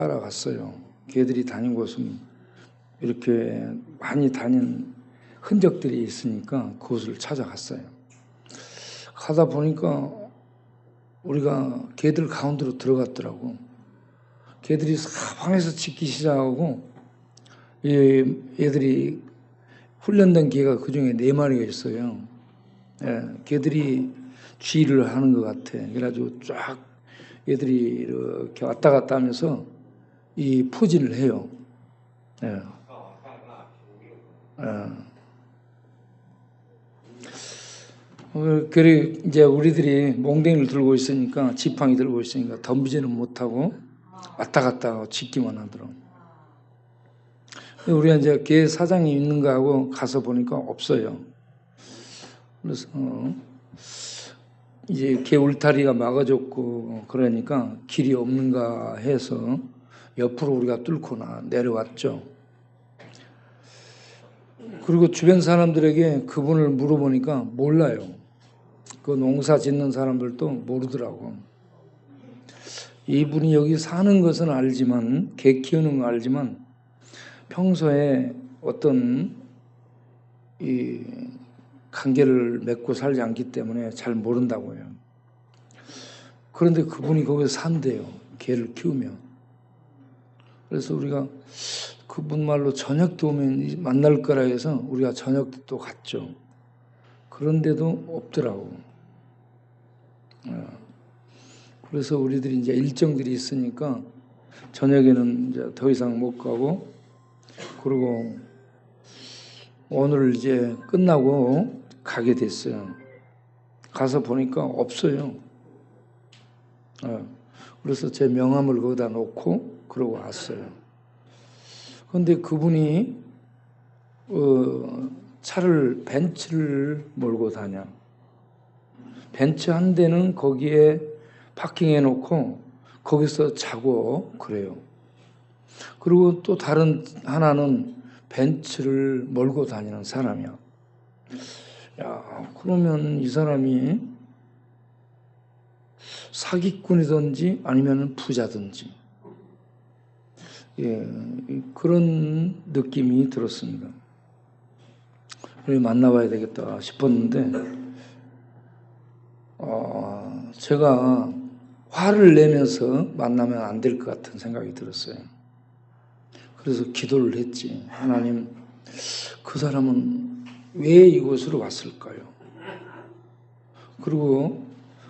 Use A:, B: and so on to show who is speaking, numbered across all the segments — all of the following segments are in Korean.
A: 따라갔어요. 개들이 다닌 곳은 이렇게 많이 다닌 흔적들이 있으니까 그곳을 찾아갔어요. 가다 보니까 우리가 개들 가운데로 들어갔더라고. 개들이 사방에서 짖기 시작하고 얘들이 훈련된 개가 그중에 4마리가 있어요. 개들이 쥐를 하는 것 같아. 그래가지고 쫙 얘들이 이렇게 왔다 갔다 하면서 이 포진을 해요. 그래 이제 우리들이 몽댕이를 들고 있으니까 지팡이 들고 있으니까 덤비지는 못하고 왔다 갔다 하고 짖기만 하더라고. 우리가 이제 개 사장이 있는가 하고 가서 보니까 없어요. 그래서 이제 개 울타리가 막아졌고 그러니까 길이 없는가 해서 옆으로 우리가 뚫고 내려왔죠. 그리고 주변 사람들에게 그분을 물어보니까 몰라요. 그 농사 짓는 사람들도 모르더라고. 이분이 여기 사는 것은 알지만, 개 키우는 거 알지만 평소에 어떤 이 관계를 맺고 살지 않기 때문에 잘 모른다고요. 그런데 그분이 거기서 산대요. 개를 키우면. 그래서 우리가 그분 말로 저녁 때 오면 만날 거라 해서 우리가 저녁 때 또 갔죠. 그런데도 없더라고. 그래서 우리들이 이제 일정들이 있으니까 저녁에는 이제 더 이상 못 가고, 그리고 오늘 이제 끝나고 가게 됐어요. 가서 보니까 없어요. 그래서 제 명함을 거기다 놓고 그러고 왔어요. 그런데 그분이 벤츠를 몰고 다녀. 벤츠 한 대는 거기에 파킹해 놓고 거기서 자고 그래요. 그리고 또 다른 하나는 벤츠를 몰고 다니는 사람이야. 야, 그러면 이 사람이 사기꾼이든지 아니면 부자든지, 그런 느낌이 들었습니다. 만나봐야 되겠다 싶었는데, 제가 화를 내면서 만나면 안 될 것 같은 생각이 들었어요. 그래서 기도를 했지. 하나님, 그 사람은 왜 이곳으로 왔을까요? 그리고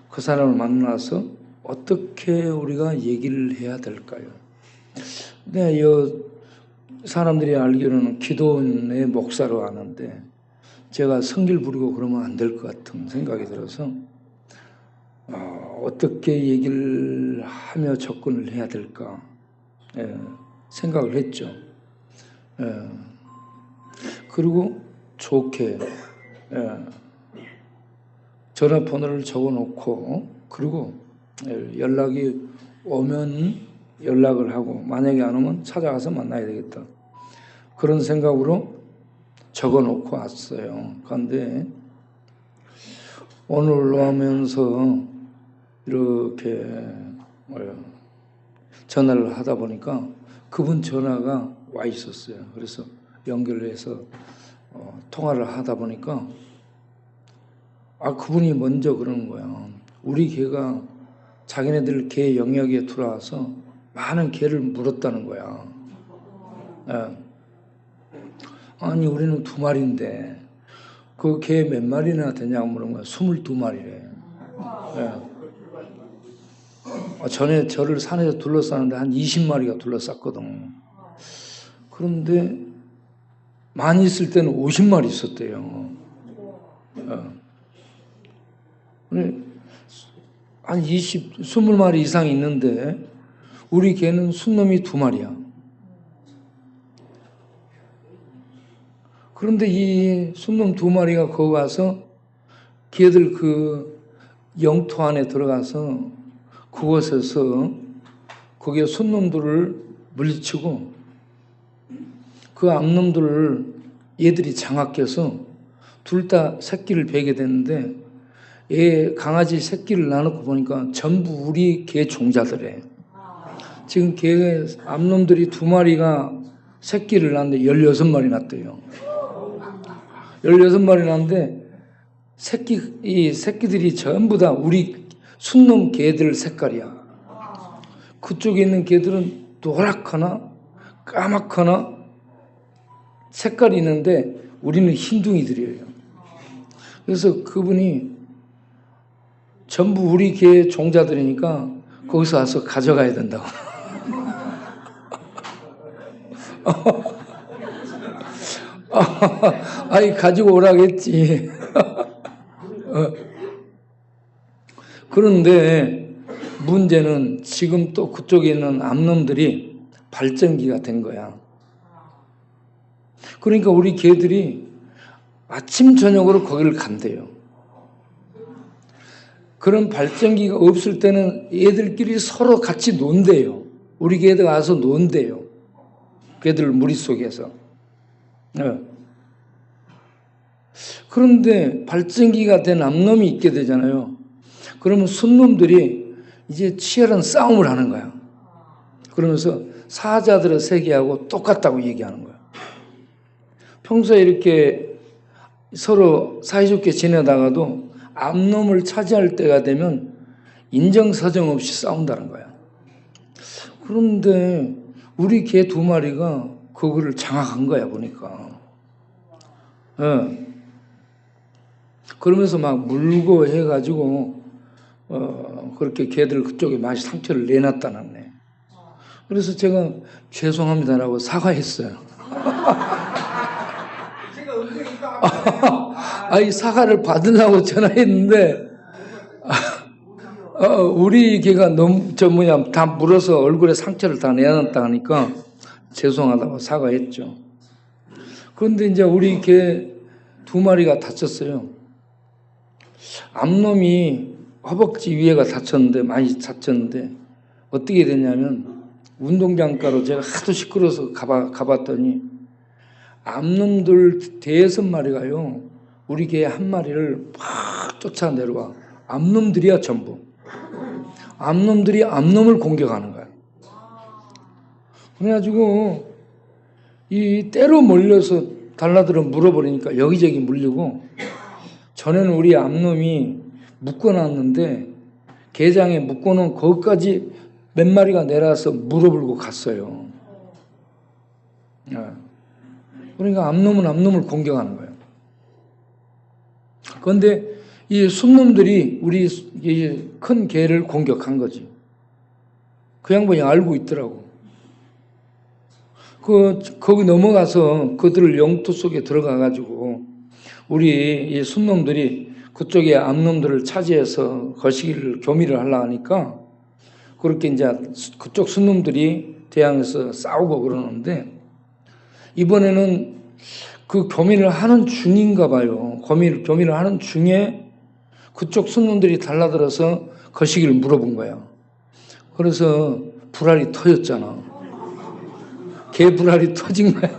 A: 그 사람을 만나서 어떻게 우리가 얘기를 해야 될까요? 네, 사람들이 알기로는 기도원의 목사로 아는데 제가 성길 부리고 그러면 안 될 것 같은 생각이 들어서 어떻게 얘기를 하며 접근을 해야 될까 생각을 했죠. 그리고 좋게 전화번호를 적어놓고, 그리고 연락이 오면 연락을 하고 만약에 안 오면 찾아가서 만나야 되겠다, 그런 생각으로 적어놓고 왔어요. 그런데 오늘 올라오면서 이렇게 전화를 하다 보니까 그분 전화가 와 있었어요. 그래서 연결을 해서 통화를 하다 보니까 그분이 먼저 그러는 거야. 우리 개가 자기네들 개 영역에 들어와서 많은 개를 물었다는 거야. 아니, 우리는 2마리인데 그 개 몇 마리나 되냐고 물은 거야. 22마리래. 전에 저를 산에서 둘러쌌는데 한 20마리가 둘러쌌거든. 그런데 많이 있을 때는 50마리 있었대요. 한 20마리 이상 있는데 우리 개는 순놈이 2마리야. 그런데 이 순놈 2마리가 거기 와서 개들 그 영토 안에 들어가서 그곳에서 거기에 순놈들을 물리치고 그 암놈들을 얘들이 장악해서 둘 다 새끼를 베게 됐는데, 강아지 새끼를 낳아놓고 보니까 전부 우리 개 종자들에 지금 개 암놈들이 2마리가 새끼를 낳는데 16마리 낳대요. 16마리 낳는데 이 새끼들이 전부 다 우리 순놈 개들 색깔이야. 그쪽에 있는 개들은 노랗거나 까맣거나 색깔이 있는데 우리는 흰둥이들이에요. 그래서 그분이 전부 우리 개 종자들이니까 거기서 와서 가져가야 된다고. 아니 가지고 오라겠지. 그런데 문제는 지금 또 그쪽에 있는 암놈들이 발전기가 된 거야. 그러니까 우리 개들이 아침 저녁으로 거기를 간대요. 그런 발전기가 없을 때는 얘들끼리 서로 같이 논대요. 우리 개들 와서 논대요. 개들 무리 속에서. 그런데 발전기가 된 암놈이 있게 되잖아요. 그러면 순놈들이 이제 치열한 싸움을 하는 거야. 그러면서 사자들의 세계하고 똑같다고 얘기하는 거야. 평소에 이렇게 서로 사이좋게 지내다가도 암놈을 차지할 때가 되면 인정사정 없이 싸운다는 거야. 그런데 우리 개 2마리가 그거를 장악한 거야, 보니까. 그러면서 막 물고 해가지고 그렇게 개들 그쪽에 많이 상처를 내놨다 놨네. 그래서 제가 죄송합니다라고 사과했어요. 아이 사과를 받으려고 전화했는데 우리 개가 너무 다 물어서 얼굴에 상처를 다 내놨다 하니까 죄송하다고 사과했죠. 그런데 이제 우리 개 2마리가 다쳤어요. 암놈이 허벅지 위에가 다쳤는데 많이 다쳤는데 어떻게 됐냐면 운동장가로 제가 하도 시끄러워서 가봤더니 암놈들 5마리가요 우리 개 1마리를 팍 쫓아 내려와. 암놈들이야 전부. 암놈들이 암놈을 공격하는 거야. 그래가지고 이 때로 몰려서 달라들어 물어버리니까 여기저기 물리고, 전에는 우리 암놈이 묶어놨는데 게장에 묶어놓은 거기까지 몇 마리가 내려와서 물어불고 갔어요. 그러니까 암놈은 암놈을 공격하는 거예요. 그런데 이 순놈들이 우리 큰 개를 공격한 거지. 그 양반이 알고 있더라고. 거기 넘어가서 그들을 영토 속에 들어가가지고 우리 이 순놈들이 그쪽에 암놈들을 차지해서 거시기를 교미를 하려고 하니까 그렇게 이제 그쪽 순놈들이 대항해서 싸우고 그러는데, 이번에는 그 교미를 하는 중인가 봐요. 교미를 하는 중에 그쪽 순놈들이 달라들어서 거시기를 물어본 거야. 그래서 불알이 터졌잖아. 개 불알이 터진 거야.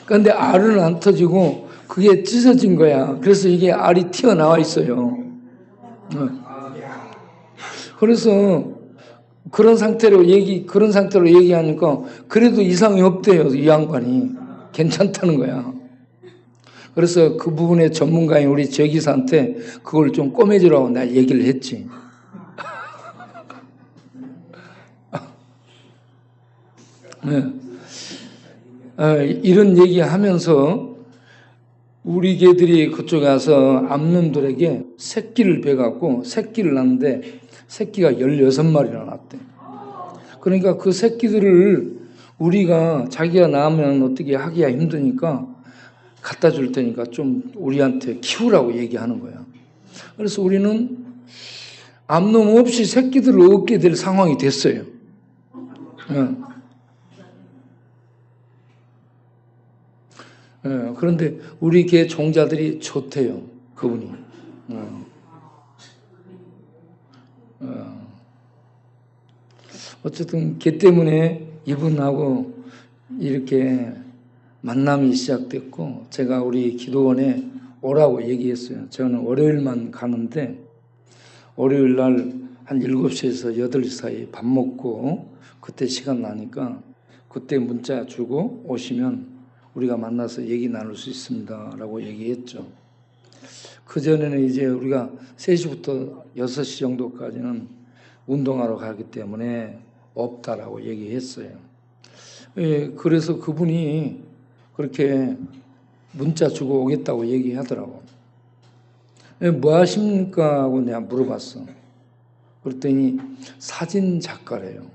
A: 그런데 알은 안 터지고 그게 찢어진 거야. 그래서 이게 알이 튀어나와 있어요. 그래서 그런 상태로 얘기하니까 그래도 이상이 없대요. 이 양반이. 괜찮다는 거야. 그래서 그 부분에 전문가인 우리 제기사한테 그걸 좀 꼬매주라고 나 얘기를 했지. 이런 얘기하면서 우리 개들이 그쪽에 가서 암놈들에게 새끼를 베갖고 새끼를 낳는데 새끼가 16마리나 낳았대. 그러니까 그 새끼들을 우리가 자기가 낳으면 어떻게 하기가 힘드니까 갖다 줄 테니까 좀 우리한테 키우라고 얘기하는 거야. 그래서 우리는 암놈 없이 새끼들을 얻게 될 상황이 됐어요. 그런데 우리 개 종자들이 좋대요. 그분이. 어쨌든 개 때문에 이분하고 이렇게 만남이 시작됐고, 제가 우리 기도원에 오라고 얘기했어요. 저는 월요일만 가는데 월요일 날 한 7시에서 8시 사이 밥 먹고 그때 시간 나니까 그때 문자 주고 오시면 우리가 만나서 얘기 나눌 수 있습니다 라고 얘기했죠. 그전에는 이제 우리가 3시부터 6시 정도까지는 운동하러 가기 때문에 없다라고 얘기했어요. 예, 그래서 그분이 그렇게 문자 주고 오겠다고 얘기하더라고. 예, 뭐 하십니까? 하고 내가 물어봤어. 그랬더니 사진 작가래요.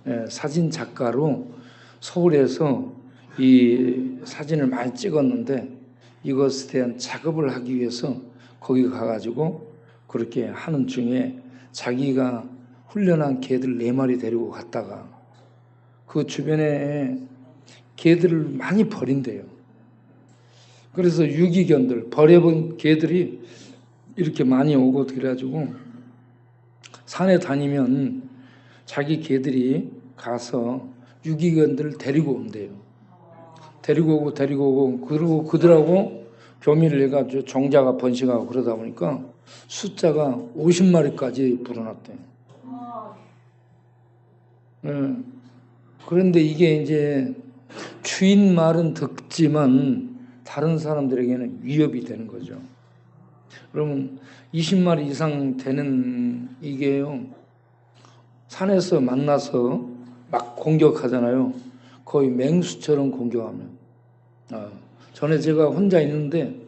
A: 예, 사진 작가로 서울에서 이 사진을 많이 찍었는데 이것에 대한 작업을 하기 위해서 거기 가가지고 그렇게 하는 중에 자기가 훈련한 개들 4마리 데리고 갔다가 그 주변에 개들을 많이 버린대요. 그래서 유기견들, 버려본 개들이 이렇게 많이 오고 그래가지고 산에 다니면 자기 개들이 가서 유기견들을 데리고 온대요. 데리고 오고 그리고 그들하고 교미를 해가지고 종자가 번식하고 그러다 보니까 숫자가 50마리까지 불어났대요. 네. 그런데 이게 이제 주인 말은 듣지만 다른 사람들에게는 위협이 되는 거죠. 그러면 20마리 이상 되는 이게요, 산에서 만나서 막 공격하잖아요. 거의 맹수처럼 공격하면. 전에 제가 혼자 있는데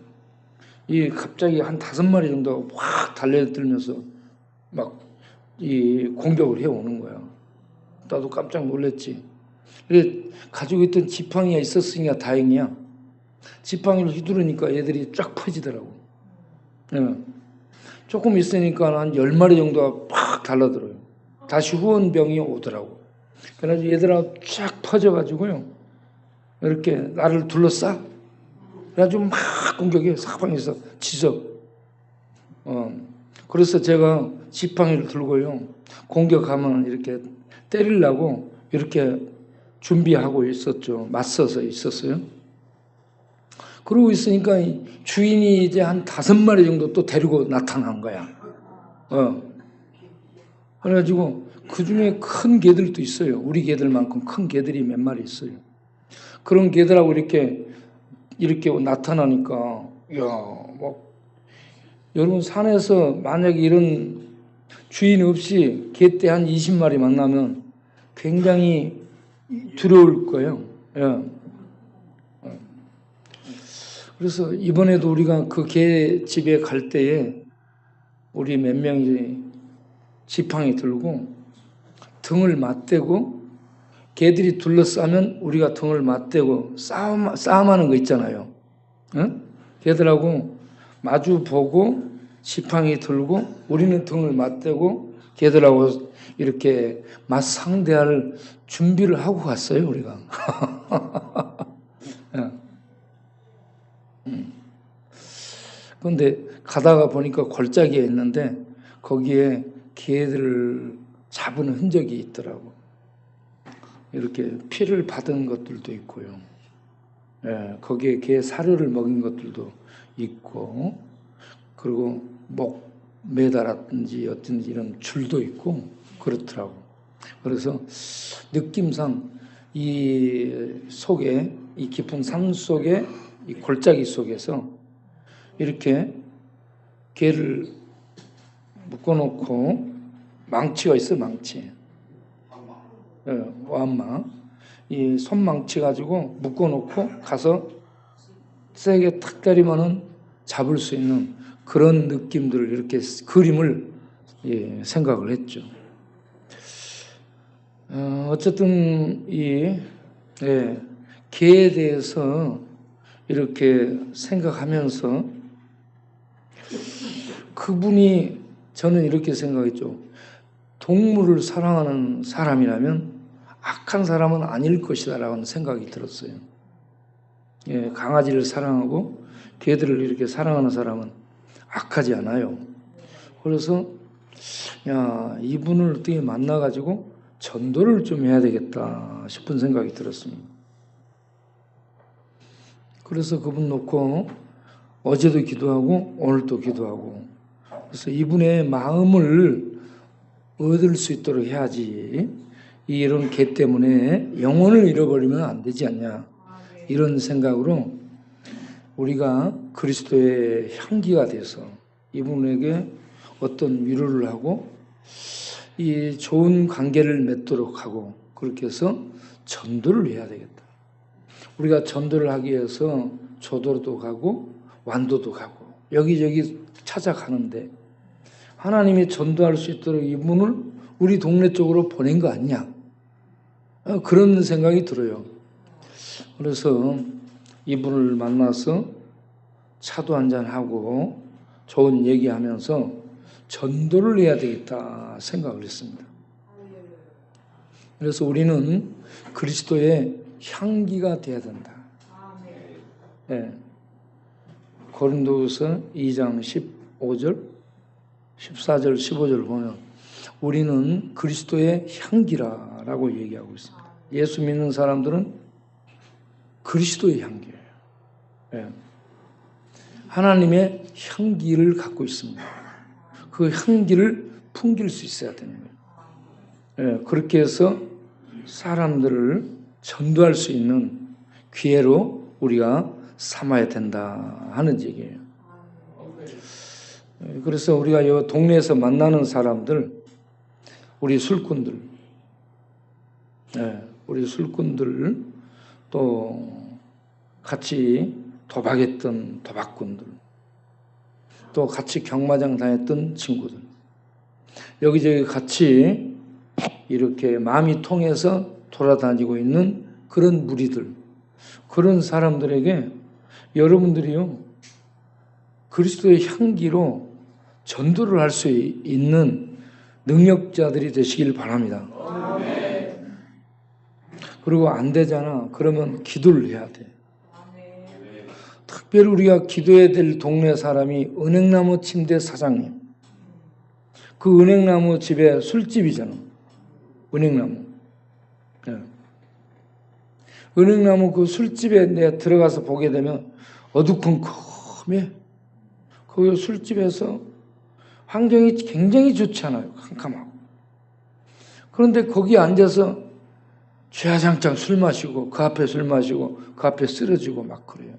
A: 이 갑자기 한 5마리 정도 확 달려들면서 막 이 공격을 해오는 거야. 나도 깜짝 놀랐지. 가지고 있던 지팡이가 있었으니까 다행이야. 지팡이를 휘두르니까 얘들이 쫙 퍼지더라고. 네. 조금 있으니까 한 10마리 정도가 팍 달라들어요. 다시 후원병이 오더라고. 그래가지고 얘들하고 쫙 퍼져가지고요, 이렇게 나를 둘러싸. 그래가지고 막 공격해. 사방에서 지적. 그래서 제가 지팡이를 들고요, 공격하면 이렇게 때리려고 이렇게 준비하고 있었죠. 맞서서 있었어요. 그러고 있으니까 주인이 이제 한 5마리 정도 또 데리고 나타난 거야. 그래가지고 그 중에 큰 개들도 있어요. 우리 개들만큼 큰 개들이 몇 마리 있어요. 그런 개들하고 이렇게 나타나니까, 여러분 산에서 만약에 이런 주인 없이 개떼 한 20마리 만나면 굉장히 두려울 거예요. 예. 그래서 이번에도 우리가 그 개 집에 갈 때에 우리 몇 명이 지팡이 들고 등을 맞대고, 개들이 둘러싸면 우리가 등을 맞대고 싸움하는 거 있잖아요. 응? 개들하고 마주 보고 지팡이 들고 우리는 등을 맞대고 개들하고 이렇게 맞상대할 준비를 하고 갔어요, 우리가. 그런데 가다가 보니까 골짜기에 있는데 거기에 개들을 잡은 흔적이 있더라고. 이렇게 피를 받은 것들도 있고요. 거기에 개 사료를 먹인 것들도 있고, 그리고 목 매달았든지 어떤지 이런 줄도 있고 그렇더라고. 그래서 느낌상 이 속에, 이 깊은 산 속에, 이 골짜기 속에서 이렇게 개를 묶어놓고, 망치가 있어, 망치. 완마. 이 손망치 가지고 묶어놓고 가서 세게 탁 때리면은 잡을 수 있는 그런 느낌들을, 이렇게 그림을 생각을 했죠. 어쨌든 개에 대해서 이렇게 생각하면서 그분이, 저는 이렇게 생각했죠. 동물을 사랑하는 사람이라면 악한 사람은 아닐 것이다 라는 생각이 들었어요. 강아지를 사랑하고 개들을 이렇게 사랑하는 사람은 악하지 않아요. 그래서 이분을 어떻게 만나가지고 전도를 좀 해야 되겠다 싶은 생각이 들었습니다. 그래서 그분 놓고 어제도 기도하고 오늘도 기도하고, 그래서 이분의 마음을 얻을 수 있도록 해야지. 이런 개 때문에 영혼을 잃어버리면 안 되지 않냐. 이런 생각으로 우리가 그리스도의 향기가 돼서 이분에게 어떤 위로를 하고 이 좋은 관계를 맺도록 하고 그렇게 해서 전도를 해야 되겠다. 우리가 전도를 하기 위해서 조도도 가고 완도도 가고 여기저기 찾아가는데 하나님이 전도할 수 있도록 이분을 우리 동네 쪽으로 보낸 거 아니냐. 그런 생각이 들어요. 그래서 이분을 만나서 차도 한잔하고 좋은 얘기하면서 전도를 해야 되겠다 생각을 했습니다. 그래서 우리는 그리스도의 향기가 되어야 된다. 네. 고린도후서 2장 15절, 14절, 15절 보면 우리는 그리스도의 향기라고 얘기하고 있습니다. 예수 믿는 사람들은 그리스도의 향기예요. 네. 하나님의 향기를 갖고 있습니다. 그 향기를 풍길 수 있어야 되는 거예요. 네. 그렇게 해서 사람들을 전도할 수 있는 기회로 우리가 삼아야 된다 하는 얘기예요. 그래서 우리가 이 동네에서 만나는 사람들, 우리 술꾼들, 우리 술꾼들 또 같이 도박했던 도박꾼들, 또 같이 경마장 다녔던 친구들, 여기저기 같이 이렇게 마음이 통해서 돌아다니고 있는 그런 무리들, 그런 사람들에게 여러분들이요 그리스도의 향기로 전도를 할 수 있는 능력자들이 되시길 바랍니다. 그리고 안 되잖아. 그러면 기도를 해야 돼. 특별히 우리가 기도해야 될 동네 사람이 은행나무 침대 사장님. 그 은행나무 집에 술집이잖아. 은행나무. 네. 은행나무 그 술집에 내가 들어가서 보게 되면 어두컴컴해. 거기 술집에서 환경이 굉장히 좋지 않아요. 캄캄하고. 그런데 거기 앉아서 주야장창 술 마시고 그 앞에 술 마시고 그 앞에 쓰러지고 막 그래요.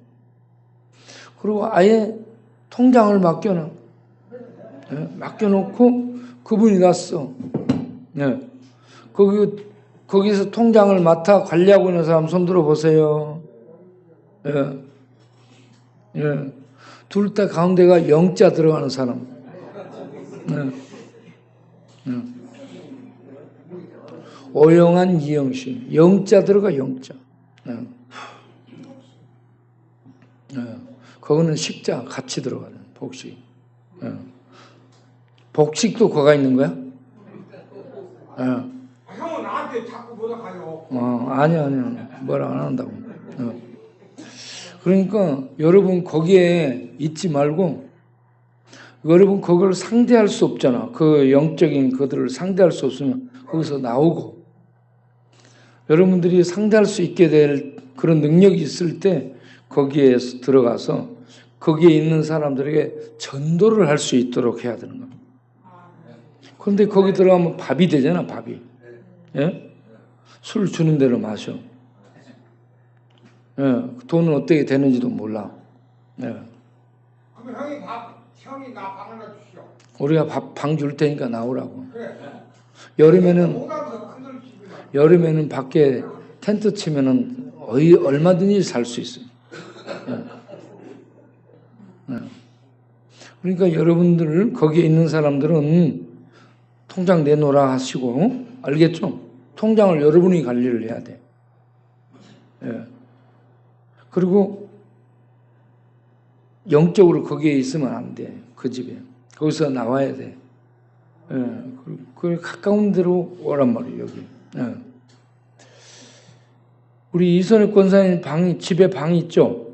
A: 그리고 아예 통장을 맡겨놔. 네? 맡겨놓고 그분이 났어. 네. 거기서 통장을 맡아 관리하고 있는 사람 손 들어보세요. 예. 예. 둘 다 가운데가 영자 들어가는 사람. 예. 예. 오영한 이영신. 영자 들어가 영자. 예. 예. 그거는 식자 같이 들어가는 복식. 예. 복식도 거가 있는 거야? 예.
B: 형은 나한테 자꾸 뭐라 가요.
A: 아니 뭐라 안 한다고. 그러니까 여러분 거기에 있지 말고 여러분 그걸 상대할 수 없잖아. 그 영적인 그들을 상대할 수 없으면 거기서 나오고 여러분들이 상대할 수 있게 될 그런 능력이 있을 때 거기에 들어가서 거기에 있는 사람들에게 전도를 할 수 있도록 해야 되는 겁니다. 그런데 거기 들어가면 밥이 되잖아. 밥이. 예? 술 주는 대로 마셔. 예, 돈은 어떻게 되는지도 몰라. 예.
B: 그럼 형이 나 방 하나 주시오.
A: 우리가 방 줄 테니까 나오라고.
B: 그래.
A: 여름에는 밖에 텐트 치면은 얼마든지 살 수 있어요. 예. 예. 그러니까 여러분들 거기에 있는 사람들은 통장 내놓으라 하시고 알겠죠? 통장을 여러분이 관리를 해야 돼. 예. 그리고 영적으로 거기에 있으면 안 돼. 그 집에. 거기서 나와야 돼. 예. 그 가까운 데로 오란 말이에요. 여기. 예. 우리 이선희 권사님 집에 방이 있죠?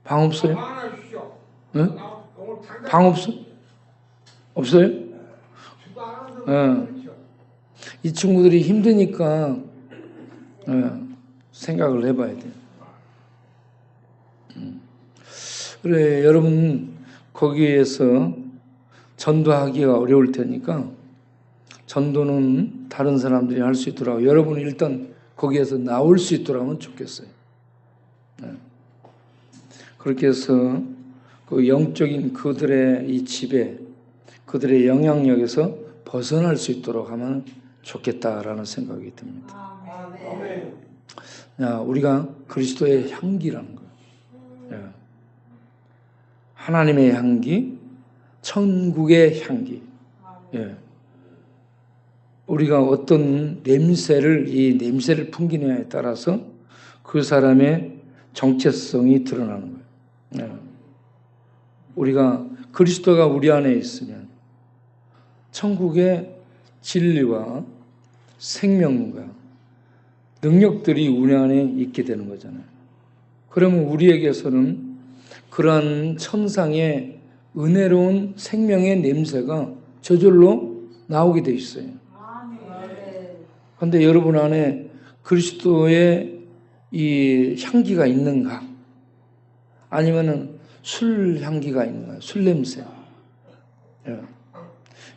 A: 방 없어요?
B: 방 하나 주시오.
A: 예? 방 없어? 없어요? 예. 이 친구들이 힘드니까 생각을 해봐야 돼. 그래, 여러분 거기에서 전도하기가 어려울 테니까 전도는 다른 사람들이 할 수 있도록 여러분이 일단 거기에서 나올 수 있도록 하면 좋겠어요. 그렇게 해서 그 영적인 그들의 이 지배, 그들의 영향력에서 벗어날 수 있도록 하면 좋겠다라는 생각이 듭니다. 우리가 그리스도의 향기라는 거예요. 하나님의 향기, 천국의 향기. 우리가 어떤 이 냄새를 풍기느냐에 따라서 그 사람의 정체성이 드러나는 거예요. 우리가 그리스도가 우리 안에 있으면 천국의 진리와 생명과 능력들이 우리 안에 있게 되는 거잖아요. 그러면 우리에게서는 그러한 천상의 은혜로운 생명의 냄새가 저절로 나오게 돼 있어요. 그런데 여러분 안에 그리스도의 이 향기가 있는가? 아니면은 술 향기가 있는가? 술 냄새.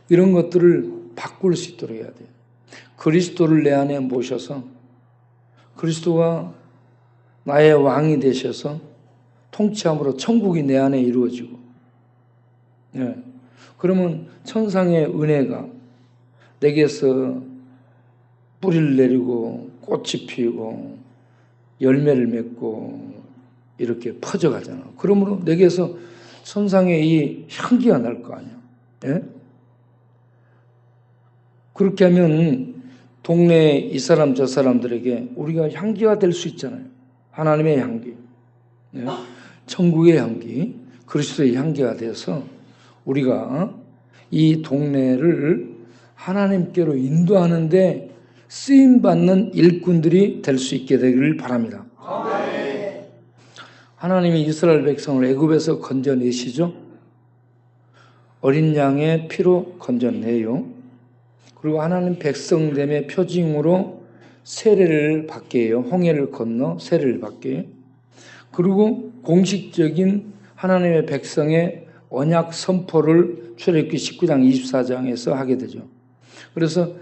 A: 이런 것들을 바꿀 수 있도록 해야 돼요. 그리스도를 내 안에 모셔서 그리스도가 나의 왕이 되셔서 통치함으로 천국이 내 안에 이루어지고, 그러면 천상의 은혜가 내게서 뿌리를 내리고 꽃이 피우고 열매를 맺고 이렇게 퍼져가잖아. 그러므로 내게서 천상의 이 향기가 날 거 아니야. 그렇게 하면 동네 이 사람 저 사람들에게 우리가 향기가 될 수 있잖아요. 하나님의 향기, 천국의 향기, 그리스도의 향기가 돼서 우리가 이 동네를 하나님께로 인도하는데 쓰임받는 일꾼들이 될 수 있게 되기를 바랍니다. 하나님이 이스라엘 백성을 애굽에서 건져내시죠. 어린 양의 피로 건져내요. 그리고 하나님 백성됨의 표징으로 세례를 받게 해요. 홍해를 건너 세례를 받게 해요. 그리고 공식적인 하나님의 백성의 언약 선포를 출애굽기 19장 24장에서 하게 되죠. 그래서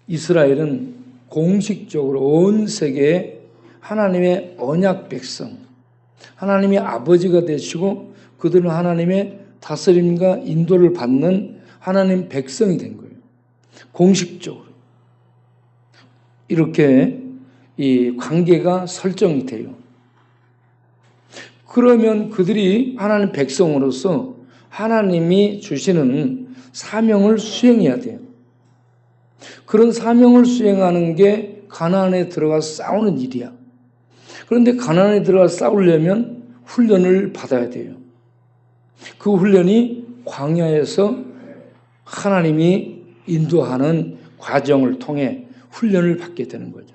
A: 이스라엘은 공식적으로 온 세계에 하나님의 언약 백성, 하나님의 아버지가 되시고 그들은 하나님의 다스림과 인도를 받는 하나님 백성이 된 거예요. 공식적으로. 이렇게 이 관계가 설정이 돼요. 그러면 그들이 하나님 백성으로서 하나님이 주시는 사명을 수행해야 돼요. 그런 사명을 수행하는 게 가나안에 들어가서 싸우는 일이야. 그런데 가나안에 들어가서 싸우려면 훈련을 받아야 돼요. 그 훈련이 광야에서 하나님이 인도하는 과정을 통해 훈련을 받게 되는 거죠.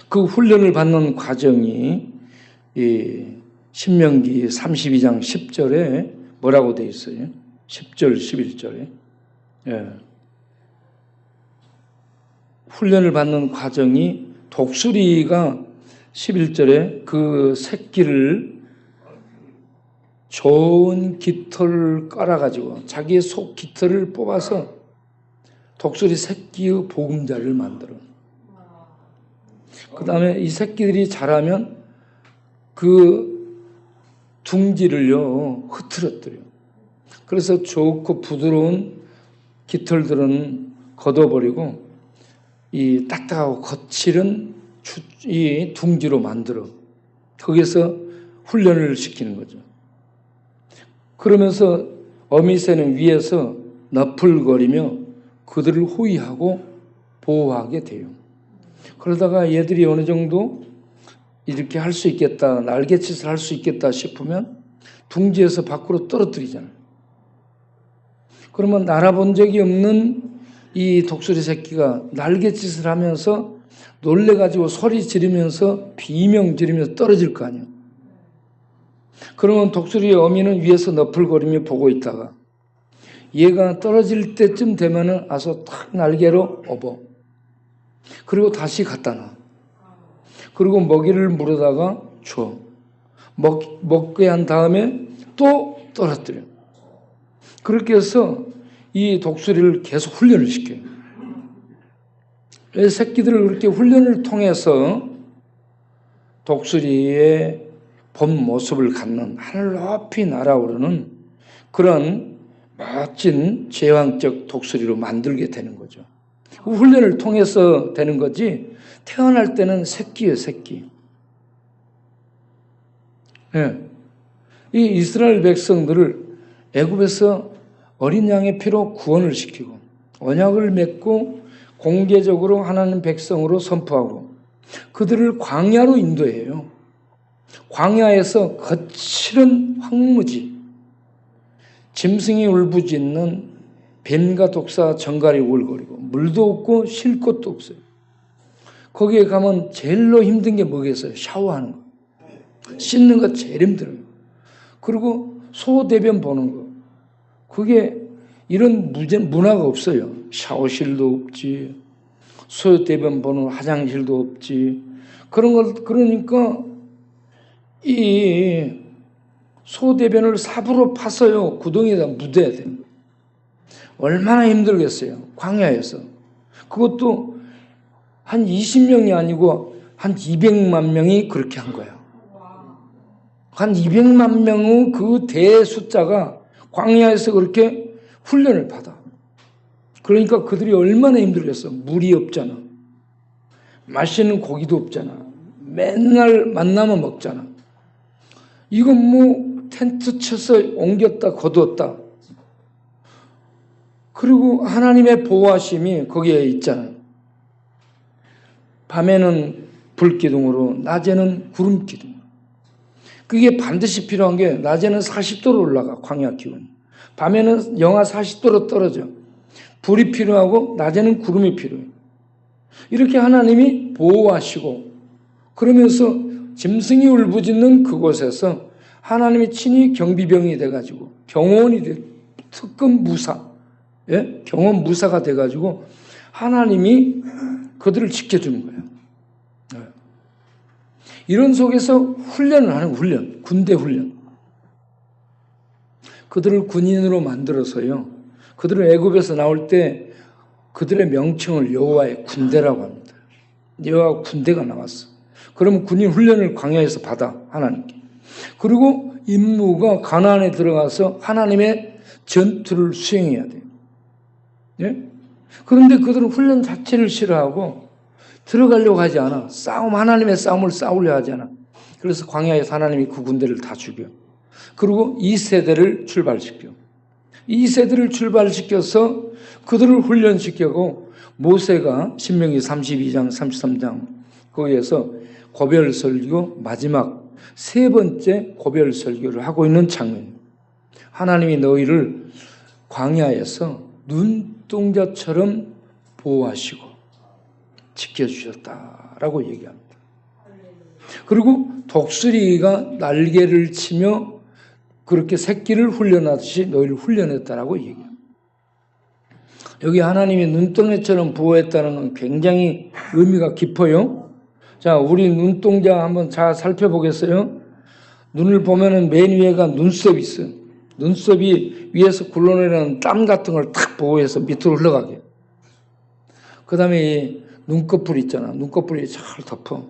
A: 그 훈련을 받는 과정이 이 신명기 32장 10절에 뭐라고 되어 있어요? 10절, 11절에. 훈련을 받는 과정이 독수리가 11절에 그 새끼를 좋은 깃털을 깔아가지고 자기의 속 깃털을 뽑아서 독수리 새끼의 보금자리를 만들어. 그 다음에 이 새끼들이 자라면 그 둥지를요 흐트러뜨려. 그래서 좋고 부드러운 깃털들은 걷어버리고 이 딱딱하고 거칠은 이 둥지로 만들어. 거기서 훈련을 시키는 거죠. 그러면서 어미새는 위에서 너풀거리며 그들을 호위하고 보호하게 돼요. 그러다가 얘들이 어느 정도 이렇게 할 수 있겠다, 날갯짓을 할 수 있겠다 싶으면 둥지에서 밖으로 떨어뜨리잖아요. 그러면 날아본 적이 없는 이 독수리 새끼가 날갯짓을 하면서 놀래가지고 소리 지르면서 비명 지르면서 떨어질 거 아니에요. 그러면 독수리의 어미는 위에서 너풀거리며 보고 있다가 얘가 떨어질 때쯤 되면은 와서 탁 날개로 업어. 그리고 다시 갖다 놔. 그리고 먹이를 물어다가 줘. 먹게 한 다음에 또 떨어뜨려. 그렇게 해서 이 독수리를 계속 훈련을 시켜요. 이 새끼들을 그렇게 훈련을 통해서 독수리의 본 모습을 갖는 하늘 높이 날아오르는 그런 멋진 제왕적 독수리로 만들게 되는 거죠. 훈련을 통해서 되는 거지 태어날 때는 새끼예요, 새끼. 네. 이 이스라엘 백성들을 애굽에서 어린 양의 피로 구원을 시키고 언약을 맺고 공개적으로 하나님 백성으로 선포하고 그들을 광야로 인도해요. 광야에서 거칠은 황무지, 짐승이 울부짖는 뱀과 독사 정갈이 울거리고 물도 없고 쉴 곳도 없어요. 거기에 가면 제일로 힘든 게 뭐겠어요? 샤워하는 거. 씻는 거 제일 힘들어요. 그리고 소대변 보는 거. 그게 이런 문화가 없어요. 샤워실도 없지. 소대변 보는 화장실도 없지. 그런 걸, 그러니까 이 소대변을 삽으로 파서요. 구덩이에다 묻어야 돼요. 얼마나 힘들겠어요. 광야에서. 그것도 한 20명이 아니고 한 200만 명이 그렇게 한 거예요. 한 200만 명의 그 대숫자가 광야에서 그렇게 훈련을 받아. 그러니까 그들이 얼마나 힘들겠어. 물이 없잖아. 맛있는 고기도 없잖아. 맨날 만나면 먹잖아. 이건 뭐 텐트 쳐서 옮겼다 거두었다. 그리고 하나님의 보호하심이 거기에 있잖아요. 밤에는 불기둥으로 낮에는 구름기둥. 그게 반드시 필요한 게 낮에는 40도로 올라가 광야 기온이. 밤에는 영하 40도로 떨어져. 불이 필요하고 낮에는 구름이 필요해. 이렇게 하나님이 보호하시고 그러면서 짐승이 울부짖는 그곳에서 하나님이 친히 경비병이 돼가지고 경호원이 돼 특급 무사, 예? 경호원 무사가 돼가지고 하나님이 그들을 지켜주는 거예요. 이런 속에서 훈련을 하는 훈련, 군대 훈련. 그들을 군인으로 만들어서요. 그들을 애굽에서 나올 때 그들의 명칭을 여호와의 군대라고 합니다. 여호와 군대가 나왔어. 그러면 군인 훈련을 광야에서 받아 하나님께. 그리고 임무가 가나안에 들어가서 하나님의 전투를 수행해야 돼요. 예? 그런데 그들은 훈련 자체를 싫어하고 들어가려고 하지 않아. 하나님의 싸움을 싸우려 하지 않아. 그래서 광야에서 하나님이 그 군대를 다 죽여. 그리고 2세대를 출발시켜. 2세대를 출발시켜서 그들을 훈련시키고 모세가 신명기 32장, 33장 거기에서 고별설교 마지막 세 번째 고별설교를 하고 있는 장면. 하나님이 너희를 광야에서 눈동자처럼 보호하시고 지켜주셨다라고 얘기합니다. 그리고 독수리가 날개를 치며 그렇게 새끼를 훈련하듯이 너희를 훈련했다라고 얘기합니다. 여기 하나님이 눈동자처럼 보호했다는 건 굉장히 의미가 깊어요. 자, 우리 눈동자 한번 잘 살펴보겠어요? 눈을 보면은 맨 위에가 눈썹이 있어요. 눈썹이 위에서 굴러내리는 땀 같은 걸 탁 보호해서 밑으로 흘러가게. 그 다음에 눈꺼풀 있잖아. 눈꺼풀이 잘 덮어.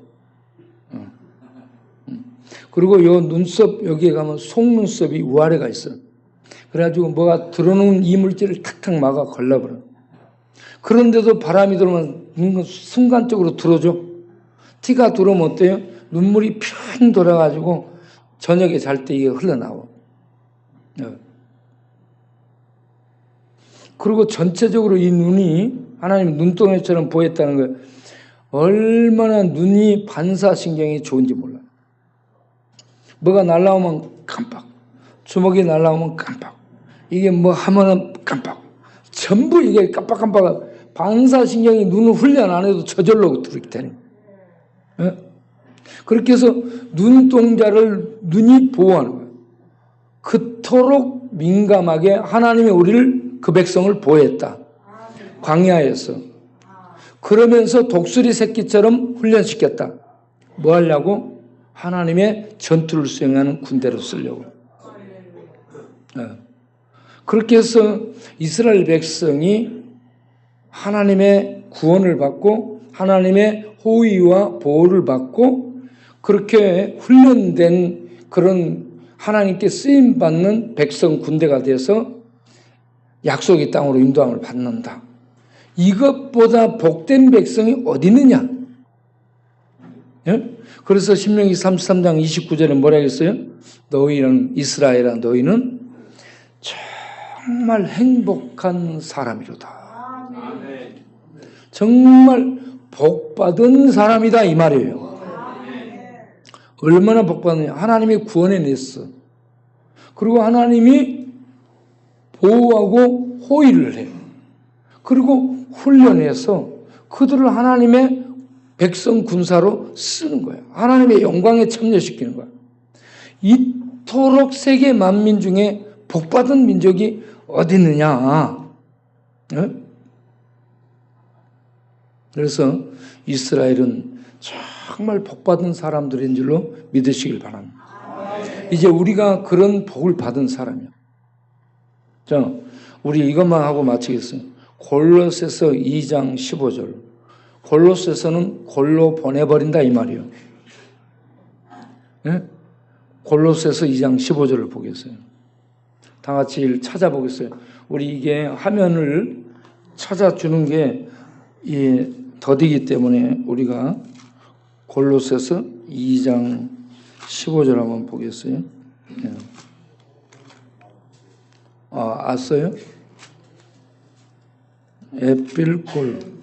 A: 그리고 요 눈썹 여기에 가면 속눈썹이 우아래가 있어. 그래가지고 뭐가 들어오는 이물질을 탁탁 막아 걸러버려. 그런데도 바람이 들어오면 눈은 순간적으로 들어줘. 티가 들어오면 어때요? 눈물이 평 돌아가지고 저녁에 잘 때 이게 흘러나와. 그리고 전체적으로 이 눈이 하나님 눈동자처럼 보였다는 거예요. 얼마나 눈이 반사신경이 좋은지 몰라요. 뭐가 날라오면 깜빡, 주먹이 날라오면 깜빡, 이게 뭐 하면은 깜빡, 전부 이게 깜빡깜빡. 반사신경이 눈을 훈련 안 해도 저절로 그렇게 되는 거예요. 그렇게 해서 눈동자를 눈이 보호하는 거예요. 그토록 민감하게 하나님이 우리를 그 백성을 보호했다. 광야에서. 그러면서 독수리 새끼처럼 훈련시켰다. 뭐 하려고? 하나님의 전투를 수행하는 군대로 쓰려고. 그렇게 해서 이스라엘 백성이 하나님의 구원을 받고 하나님의 호의와 보호를 받고 그렇게 훈련된 그런 하나님께 쓰임받는 백성 군대가 돼서 약속의 땅으로 인도함을 받는다. 이것보다 복된 백성이 어디 있느냐? 예? 그래서 신명기 33장 29절에 뭐라 했어요? 너희는 이스라엘아 너희는 정말 행복한 사람이로다. 정말 복받은 사람이다 이 말이에요. 얼마나 복받느냐. 하나님이 구원해냈어. 그리고 하나님이 보호하고 호의를 해요. 그리고 훈련해서 그들을 하나님의 백성 군사로 쓰는 거예요. 하나님의 영광에 참여시키는 거예요. 이토록 세계 만민 중에 복받은 민족이 어디 있느냐. 네? 그래서 이스라엘은 정말 복받은 사람들인 줄로 믿으시길 바랍니다. 이제 우리가 그런 복을 받은 사람이야. 자, 우리 이것만 하고 마치겠어요. 골로새서 2장 15절. 골로새서는 골로 보내버린다 이 말이에요. 네? 골로새서 2장 15절을 보겠어요. 다 같이 찾아보겠어요. 우리 이게 화면을 찾아주는 게 더디기 때문에 우리가 골로새서 2장 15절 한번 보겠어요. 네. 아세요? 에필골.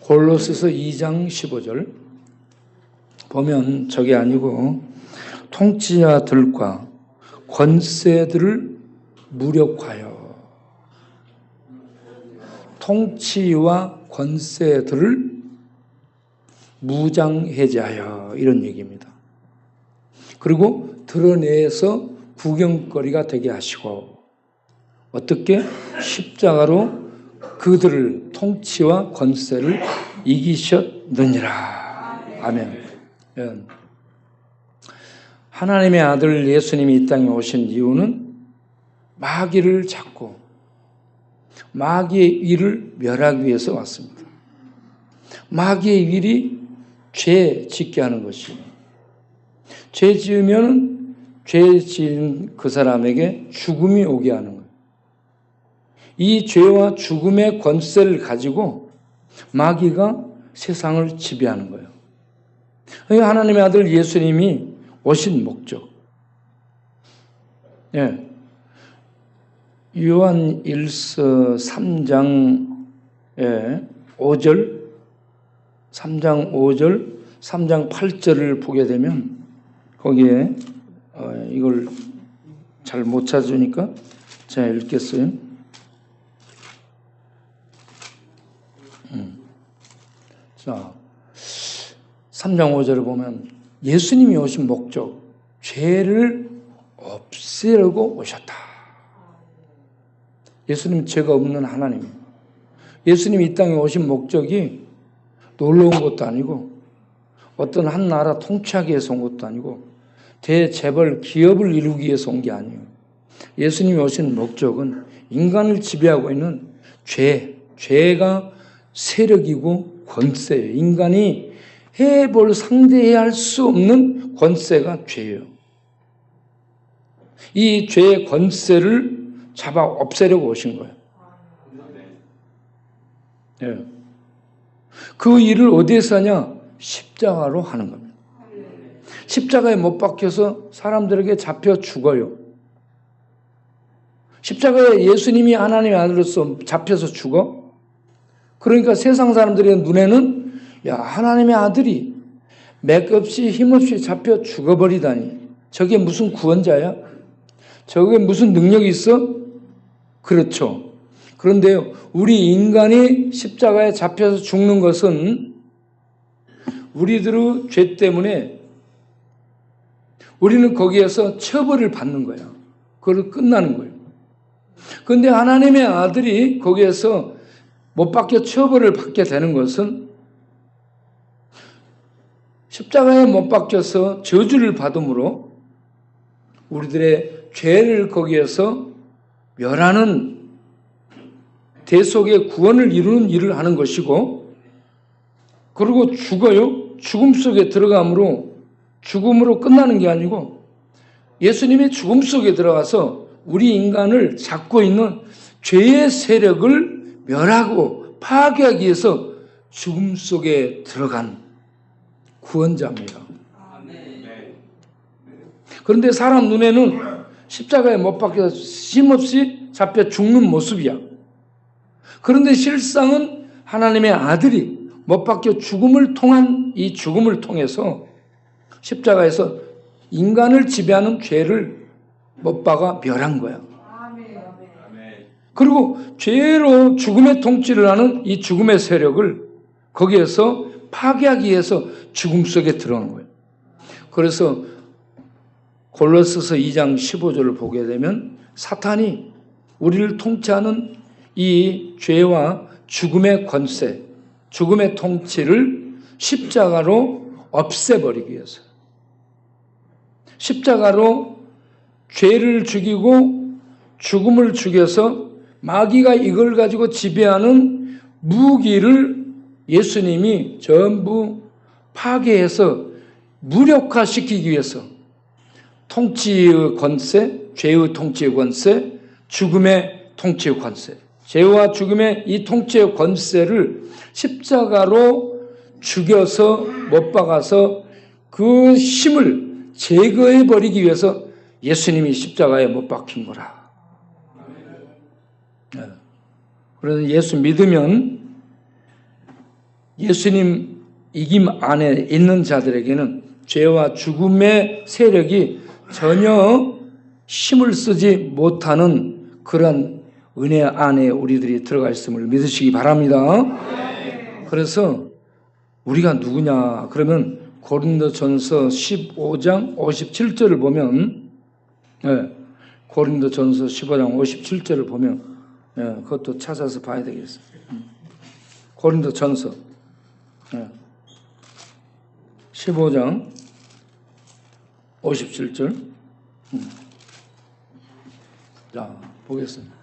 A: 골로새서 2장 15절 보면 저게 아니고 통치자들과 권세들을 무력하여 통치와 권세들을 무장해제하여 이런 얘기입니다. 그리고 드러내서 구경거리가 되게 하시고 어떻게 십자가로 그들을 통치와 권세를 이기셨느니라. 아멘. 하나님의 아들 예수님이 이 땅에 오신 이유는 마귀를 잡고 마귀의 일을 멸하기 위해서 왔습니다. 마귀의 일이 죄 짓게 하는 것이에요. 죄 지으면 죄 지은 그 사람에게 죽음이 오게 하는 거예요. 이 죄와 죽음의 권세를 가지고 마귀가 세상을 지배하는 거예요. 하나님의 아들 예수님이 오신 목적. 예. 요한 1서 3장 5절, 3장 5절, 3장 8절을 보게 되면 거기에 이걸 잘 못 찾으니까 제가 읽겠어요. 자, 3장 5절을 보면 예수님이 오신 목적, 죄를 없애려고 오셨다. 예수님 죄가 없는 하나님입니다. 예수님이 이 땅에 오신 목적이 놀러 온 것도 아니고 어떤 한 나라 통치하기 위해서 온 것도 아니고 대재벌 기업을 이루기 위해서 온 게 아니에요. 예수님이 오신 목적은 인간을 지배하고 있는 죄가 세력이고 권세예요. 인간이 해볼 상대해야 할 수 없는 권세가 죄예요. 이 죄의 권세를 잡아 없애려고 오신 거예요. 네. 그 일을 어디에서 하냐? 십자가로 하는 겁니다. 십자가에 못 박혀서 사람들에게 잡혀 죽어요. 십자가에 예수님이 하나님의 아들로서 잡혀서 죽어? 그러니까 세상 사람들의 눈에는 야, 하나님의 아들이 맥없이 힘없이 잡혀 죽어버리다니 저게 무슨 구원자야? 저게 무슨 능력이 있어? 그렇죠. 그런데요, 우리 인간이 십자가에 잡혀서 죽는 것은 우리들의 죄 때문에 우리는 거기에서 처벌을 받는 거예요. 그걸 끝나는 거예요. 그런데 하나님의 아들이 거기에서 못 박혀 처벌을 받게 되는 것은 십자가에 못 박혀서 저주를 받음으로 우리들의 죄를 거기에서 멸하는 대속의 구원을 이루는 일을 하는 것이고, 그리고 죽어요. 죽음 속에 들어감으로 죽음으로 끝나는 게 아니고 예수님이 죽음 속에 들어가서 우리 인간을 잡고 있는 죄의 세력을 멸하고 파괴하기 위해서 죽음 속에 들어간 구원자입니다. 그런데 사람 눈에는 십자가에 못 박혀서 쉼없이 잡혀 죽는 모습이야. 그런데 실상은 하나님의 아들이 못 박혀 죽음을 통한 이 죽음을 통해서 십자가에서 인간을 지배하는 죄를 못 박아 멸한 거야. 그리고 죄로 죽음의 통치를 하는 이 죽음의 세력을 거기에서 파괴하기 위해서 죽음 속에 들어간 거예요. 그래서 골로새서 2장 15절을 보게 되면 사탄이 우리를 통치하는 이 죄와 죽음의 권세, 죽음의 통치를 십자가로 없애버리기 위해서, 십자가로 죄를 죽이고 죽음을 죽여서 마귀가 이걸 가지고 지배하는 무기를 예수님이 전부 파괴해서 무력화시키기 위해서 통치의 권세, 죄의 통치의 권세, 죽음의 통치의 권세, 죄와 죽음의 이 통치의 권세를 십자가로 죽여서 못 박아서 그 힘을 제거해버리기 위해서 예수님이 십자가에 못 박힌 거라. 그래서 예수 믿으면 예수님 이김 안에 있는 자들에게는 죄와 죽음의 세력이 전혀 힘을 쓰지 못하는 그런 은혜 안에 우리들이 들어가 있음을 믿으시기 바랍니다. 그래서 우리가 누구냐? 그러면 고린도전서 15장 57절을 보면, 고린도전서 15장 57절을 보면, 그것도 찾아서 봐야 되겠어요. 고린도전서 15장 57절. 자, 보겠습니다.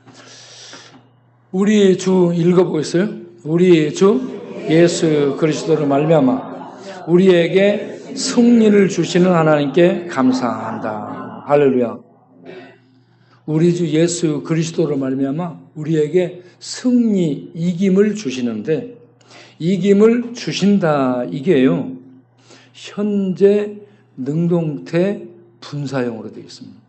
A: 우리 주 읽어보겠어요? 우리 주 예수 그리스도로 말미암아 우리에게 승리를 주시는 하나님께 감사한다. 할렐루야. 우리 주 예수 그리스도로 말미암아 우리에게 승리, 이김을 주시는데, 이김을 주신다 이게요, 현재 능동태 분사형으로 되어 있습니다.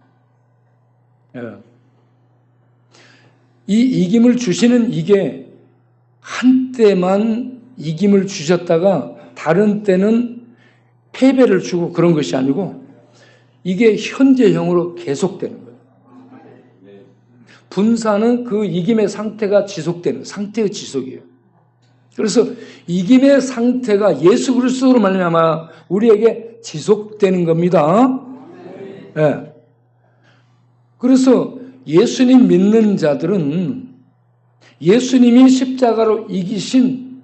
A: 이 이김을 주시는 이게 한때만 이김을 주셨다가 다른 때는 패배를 주고 그런 것이 아니고 이게 현재형으로 계속되는 거예요. 분사는 그 이김의 상태가 지속되는 상태의 지속이에요. 그래서 이김의 상태가 예수 그리스도로 말미암아 우리에게 지속되는 겁니다. 네. 그래서 예수님 믿는 자들은 예수님이 십자가로 이기신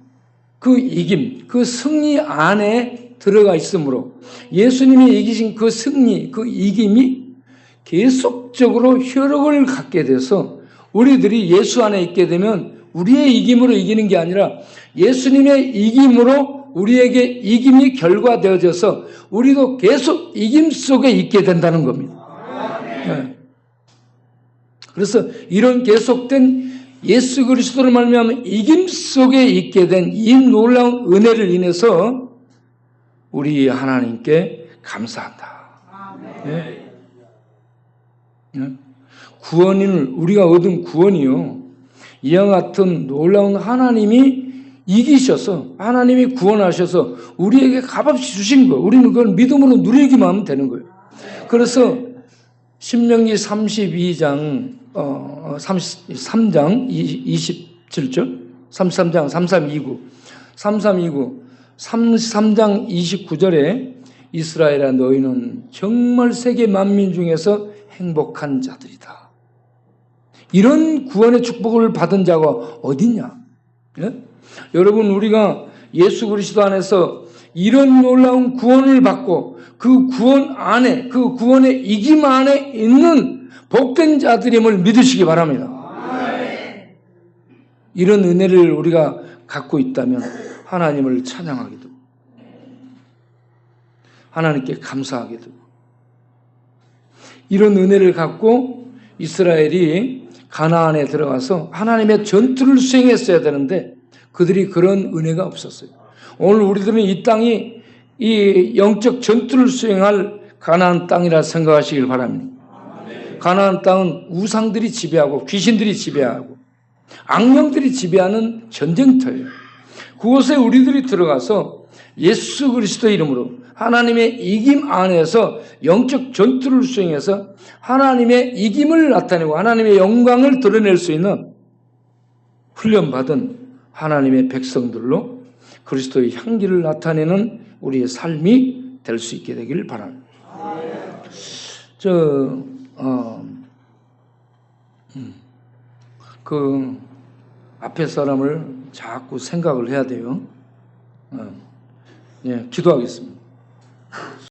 A: 그 이김, 그 승리 안에 들어가 있으므로 예수님이 이기신 그 승리, 그 이김이 계속적으로 효력을 갖게 돼서 우리들이 예수 안에 있게 되면 우리의 이김으로 이기는 게 아니라 예수님의 이김으로 우리에게 이김이 결과되어져서 우리도 계속 이김 속에 있게 된다는 겁니다. 네. 그래서 이런 계속된 예수 그리스도로 말미암아 이김 속에 있게 된 이 놀라운 은혜를 인해서 우리 하나님께 감사한다. 네. 네. 구원을 우리가 얻은 구원이요, 이와 같은 놀라운 하나님이 이기셔서 하나님이 구원하셔서 우리에게 값없이 주신 거, 우리는 그걸 믿음으로 누리기만 하면 되는 거예요. 그래서 신명기 32장 33장 27절 33장 33장 29절에 이스라엘아 너희는 정말 세계 만민 중에서 행복한 자들이다. 이런 구원의 축복을 받은 자가 어디냐? 예? 여러분, 우리가 예수 그리스도 안에서 이런 놀라운 구원을 받고 그 구원 안에, 그 구원의 이김 안에 있는 복된 자들임을 믿으시기 바랍니다. 이런 은혜를 우리가 갖고 있다면 하나님을 찬양하게 되고 하나님께 감사하게 되고, 이런 은혜를 갖고 이스라엘이 가나안에 들어가서 하나님의 전투를 수행했어야 되는데 그들이 그런 은혜가 없었어요. 오늘 우리들은 이 땅이 이 영적 전투를 수행할 가나안 땅이라 생각하시길 바랍니다. 가나안 땅은 우상들이 지배하고 귀신들이 지배하고 악령들이 지배하는 전쟁터예요. 그곳에 우리들이 들어가서 예수 그리스도의 이름으로 하나님의 이김 안에서 영적 전투를 수행해서 하나님의 이김을 나타내고 하나님의 영광을 드러낼 수 있는 훈련받은 하나님의 백성들로 그리스도의 향기를 나타내는 우리의 삶이 될 수 있게 되기를 바랍니다. 그 앞에 사람을 자꾸 생각을 해야 돼요. 예, 기도하겠습니다.